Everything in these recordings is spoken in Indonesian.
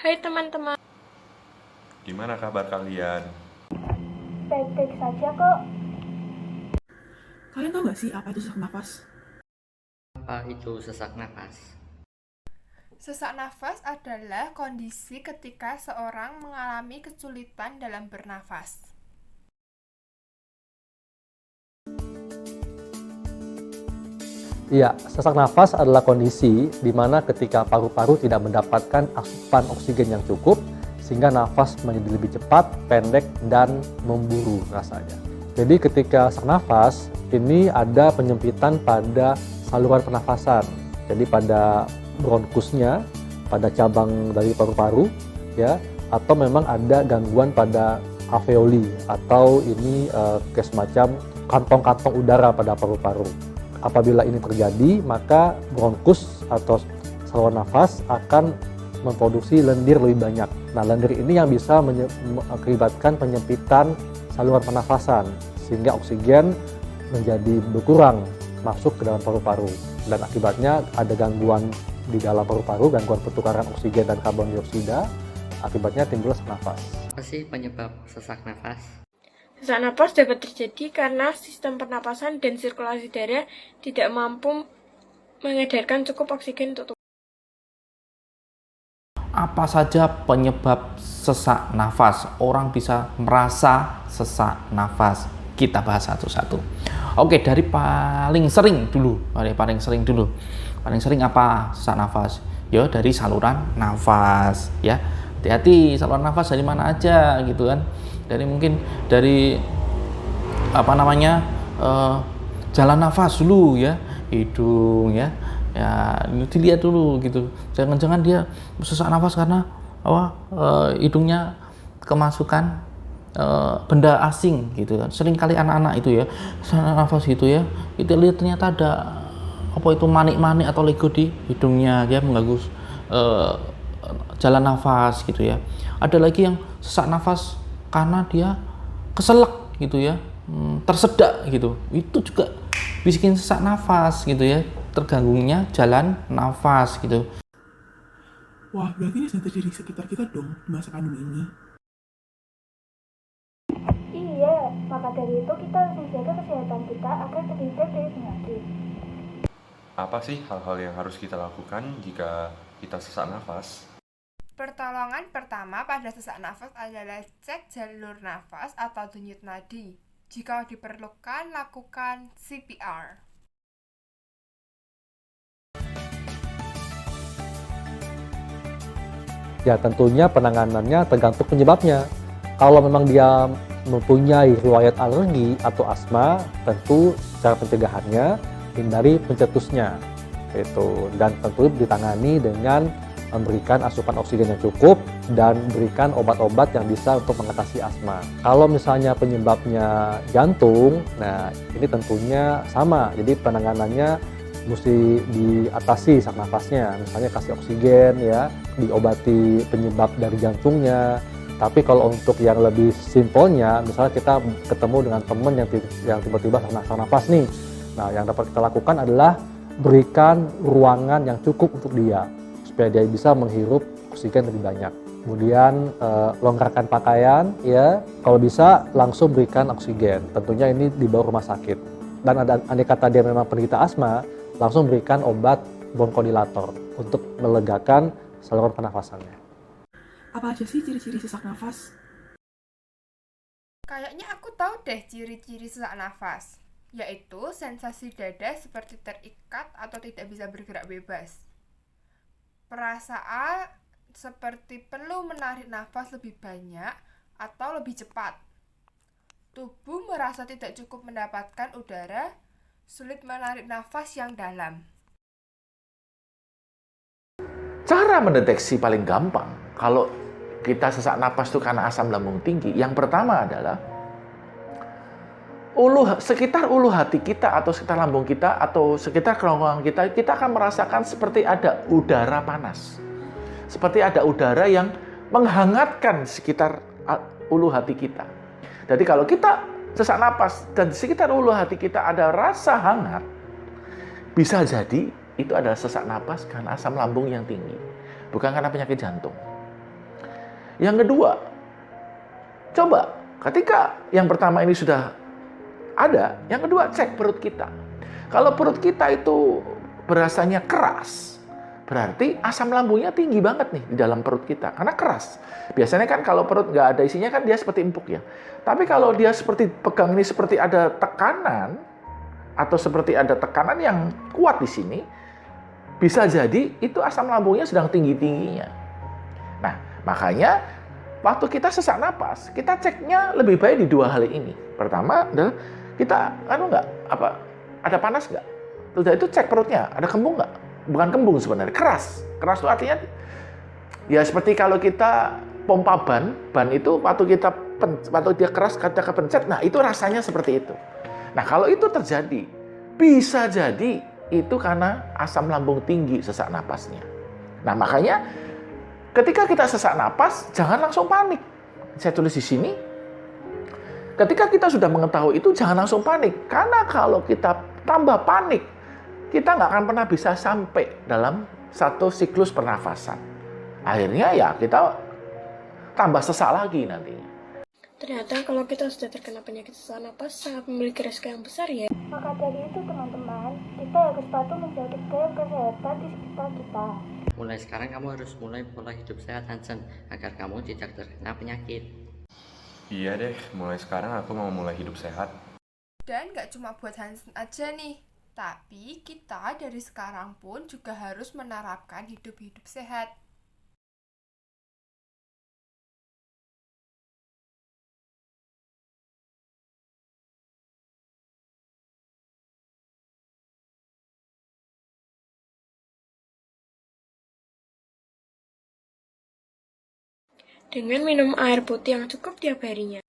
Hai teman-teman, Gimana kabar kalian? Baik-baik saja kok. Kalian tahu nggak sih apa itu sesak nafas? Apa itu sesak napas? Sesak nafas adalah kondisi ketika seorang mengalami kesulitan dalam bernafas. Iya, sesak nafas adalah kondisi di mana ketika paru-paru tidak mendapatkan asupan oksigen yang cukup, sehingga nafas menjadi lebih cepat, pendek, dan memburu rasanya. Jadi ketika sesak nafas, ini ada penyempitan pada saluran pernafasan. Jadi pada bronkusnya, pada cabang dari paru-paru, ya, atau memang ada gangguan pada alveoli, atau ini kayak semacam kantong-kantong udara pada paru-paru. Apabila ini terjadi, maka bronkus atau saluran nafas akan memproduksi lendir lebih banyak. Nah, lendir ini yang bisa mengakibatkan penyempitan saluran pernafasan, sehingga oksigen menjadi berkurang masuk ke dalam paru-paru. Dan akibatnya ada gangguan di dalam paru-paru, gangguan pertukaran oksigen dan karbon dioksida, akibatnya timbul sesak nafas. Apa sih penyebab sesak nafas? sesak napas dapat terjadi karena sistem pernapasan dan sirkulasi darah tidak mampu mengedarkan cukup oksigen untuk tubuh. Apa saja penyebab sesak nafas? Orang bisa merasa sesak nafas. Kita bahas satu-satu. Oke, dari paling sering dulu. Paling sering apa sesak nafas? Ya, dari saluran nafas, ya. Hati-hati, saluran nafas dari mana aja gitu kan. Dari jalan nafas dulu ya, hidung ya. Ya, ini dilihat dulu gitu. Jangan-jangan dia sesak nafas karena hidungnya kemasukan benda asing gitu kan. Sering kali anak-anak itu ya, sesak nafas gitu ya. Kita lihat ternyata ada manik-manik atau lego di hidungnya, dia mengganggu jalan nafas gitu ya. Ada lagi yang sesak nafas karena dia keselak gitu ya, tersedak gitu. Itu juga bikin sesak nafas gitu ya, terganggunya jalan nafas gitu. Wah, berarti ini sedang terjadi di sekitar kita dong di masa pandemi ini. Iya, maka dari itu kita harus menjaga kesehatan kita agar terhindar dari penyakit. Apa sih hal-hal yang harus kita lakukan jika kita sesak nafas? Pertolongan pertama pada sesak nafas adalah cek jalur nafas atau denyut nadi. Jika diperlukan, lakukan CPR. Ya, tentunya penanganannya tergantung penyebabnya. Kalau memang dia mempunyai riwayat alergi atau asma, tentu cara pencegahannya hindari pencetusnya. Dan tentu ditangani dengan memberikan asupan oksigen yang cukup dan berikan obat-obat yang bisa untuk mengatasi asma. Kalau misalnya penyebabnya jantung, nah ini tentunya sama. Jadi penanganannya mesti diatasi sesak nafasnya, misalnya kasih oksigen ya, diobati penyebab dari jantungnya. Tapi kalau untuk yang lebih simpelnya, misalnya kita ketemu dengan teman yang tiba-tiba sesak nafas nih, nah yang dapat kita lakukan adalah berikan ruangan yang cukup untuk dia, supaya dia bisa menghirup oksigen lebih banyak. Kemudian longgarkan pakaian, ya. Kalau bisa langsung berikan oksigen. Tentunya ini di bawah rumah sakit. Dan andai kata dia memang penderita asma, langsung berikan obat bronkodilator untuk melegakan saluran pernafasannya. Apa aja sih ciri-ciri sesak nafas? Kayaknya aku tahu deh ciri-ciri sesak nafas, yaitu sensasi dada seperti terikat atau tidak bisa bergerak bebas. Perasaan seperti perlu menarik nafas lebih banyak atau lebih cepat. Tubuh merasa tidak cukup mendapatkan udara, sulit menarik nafas yang dalam. Cara mendeteksi paling gampang kalau kita sesak napas itu karena asam lambung tinggi, yang pertama adalah sekitar ulu hati kita atau sekitar lambung kita atau sekitar kerongkongan kita akan merasakan seperti ada udara panas. Seperti ada udara yang menghangatkan sekitar ulu hati kita. Jadi kalau kita sesak napas dan di sekitar ulu hati kita ada rasa hangat, bisa jadi itu adalah sesak napas karena asam lambung yang tinggi, bukan karena penyakit jantung. Yang kedua, coba ketika yang pertama ini sudah ada, yang kedua cek perut kita. Kalau perut kita itu berasanya keras, berarti asam lambungnya tinggi banget nih di dalam perut kita, karena keras. Biasanya kan kalau perut nggak ada isinya kan dia seperti empuk ya. Tapi kalau dia seperti pegang ini seperti ada tekanan, atau seperti ada tekanan yang kuat di sini, bisa jadi itu asam lambungnya sedang tinggi-tingginya. Nah, makanya waktu kita sesak napas, kita ceknya lebih baik di dua hal ini. Pertama adalah kita ada panas nggak? Sudah itu cek perutnya, ada kembung nggak? Bukan kembung sebenarnya, keras. Keras itu artinya ya seperti kalau kita pompa ban itu waktu dia keras kita kepencet, nah itu rasanya seperti itu. Nah kalau itu terjadi, bisa jadi itu karena asam lambung tinggi sesak napasnya. Nah makanya ketika kita sesak napas, jangan langsung panik. Saya tulis di sini, ketika kita sudah mengetahui itu jangan langsung panik. Karena kalau kita tambah panik, kita nggak akan pernah bisa sampai dalam satu siklus pernafasan. Akhirnya ya kita tambah sesak lagi nantinya. Ternyata kalau kita sudah terkena penyakit sesak napas sangat memiliki resiko yang besar ya. Maka dari itu teman-teman, kita harus patuh menjaga kesehatan di sekitar kita. Mulai sekarang kamu harus mulai pola hidup sehat, Hansen, agar kamu tidak terkena penyakit. Iya deh, mulai sekarang aku mau mulai hidup sehat. Dan nggak cuma buat Hansen aja nih, tapi kita dari sekarang pun juga harus menerapkan hidup-hidup sehat. Dengan minum air putih yang cukup tiap harinya.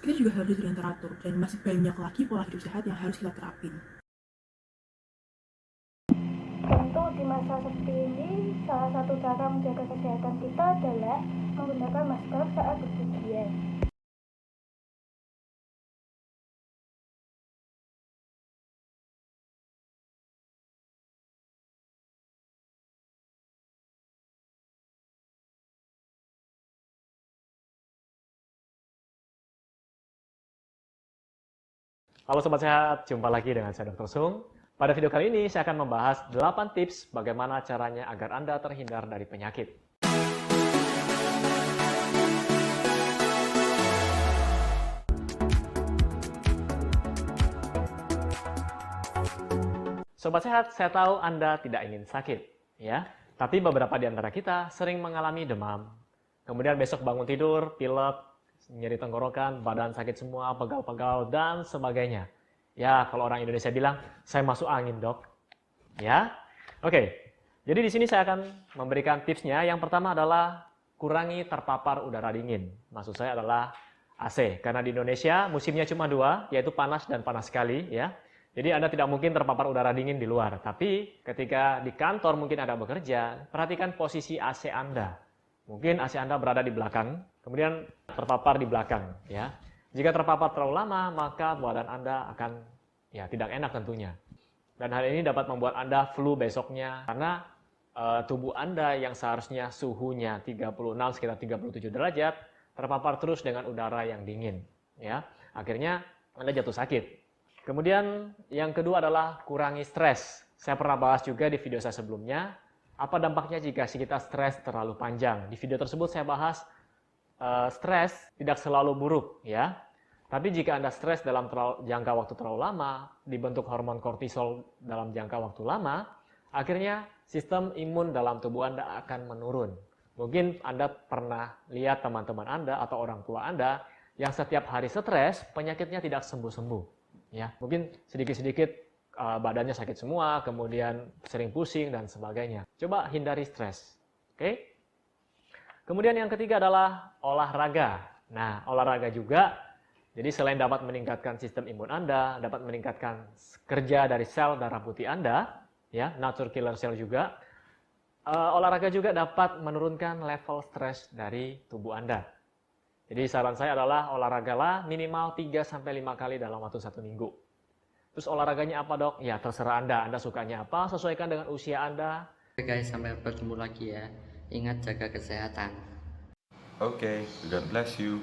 Kita juga harus dengan teratur, dan masih banyak lagi pola hidup sehat yang harus kita terapin. Tentu di masa seperti ini, salah satu cara menjaga kesehatan kita adalah menggunakan masker saat berpergian. Halo Sobat Sehat, jumpa lagi dengan saya Dr. Sung. Pada video kali ini saya akan membahas 8 tips bagaimana caranya agar Anda terhindar dari penyakit. Sobat Sehat, saya tahu Anda tidak ingin sakit, ya. Tapi beberapa di antara kita sering mengalami demam. Kemudian besok bangun tidur, pilek, nyeri tenggorokan, badan sakit semua, pegal-pegal, dan sebagainya. Ya, kalau orang Indonesia bilang, saya masuk angin, dok. Ya, oke. Jadi di sini saya akan memberikan tipsnya. Yang pertama adalah kurangi terpapar udara dingin. Maksud saya adalah AC. Karena di Indonesia musimnya cuma 2, yaitu panas dan panas sekali. Ya. Jadi Anda tidak mungkin terpapar udara dingin di luar. Tapi ketika di kantor mungkin Anda bekerja, perhatikan posisi AC Anda. Mungkin AC Anda berada di belakang, kemudian terpapar di belakang. Ya. Jika terpapar terlalu lama, maka badan Anda akan tidak enak tentunya. Dan hal ini dapat membuat Anda flu besoknya, karena tubuh Anda yang seharusnya suhunya 36, sekitar 37 derajat, terpapar terus dengan udara yang dingin. Ya. Akhirnya Anda jatuh sakit. Kemudian yang kedua adalah kurangi stres. Saya pernah bahas juga di video saya sebelumnya, apa dampaknya jika kita stres terlalu panjang. Di video tersebut saya bahas stres tidak selalu buruk, ya. Tapi jika Anda stres dalam jangka waktu terlalu lama, dibentuk hormon kortisol dalam jangka waktu lama, akhirnya sistem imun dalam tubuh Anda akan menurun. Mungkin Anda pernah lihat teman-teman Anda atau orang tua Anda yang setiap hari stres, penyakitnya tidak sembuh-sembuh. Ya, mungkin sedikit-sedikit badannya sakit semua, kemudian sering pusing dan sebagainya. Coba hindari stres. Oke? Kemudian yang ketiga adalah olahraga. Nah, olahraga juga, jadi selain dapat meningkatkan sistem imun Anda, dapat meningkatkan kerja dari sel darah putih Anda, ya, natural killer cell juga, olahraga juga dapat menurunkan level stres dari tubuh Anda. Jadi saran saya adalah olahragalah minimal 3-5 kali dalam waktu 1 minggu. Terus olahraganya apa, dok? Ya terserah Anda sukanya apa, sesuaikan dengan usia Anda. Oke guys, sampai bertemu lagi ya. Ingat jaga kesehatan. Oke, God bless you.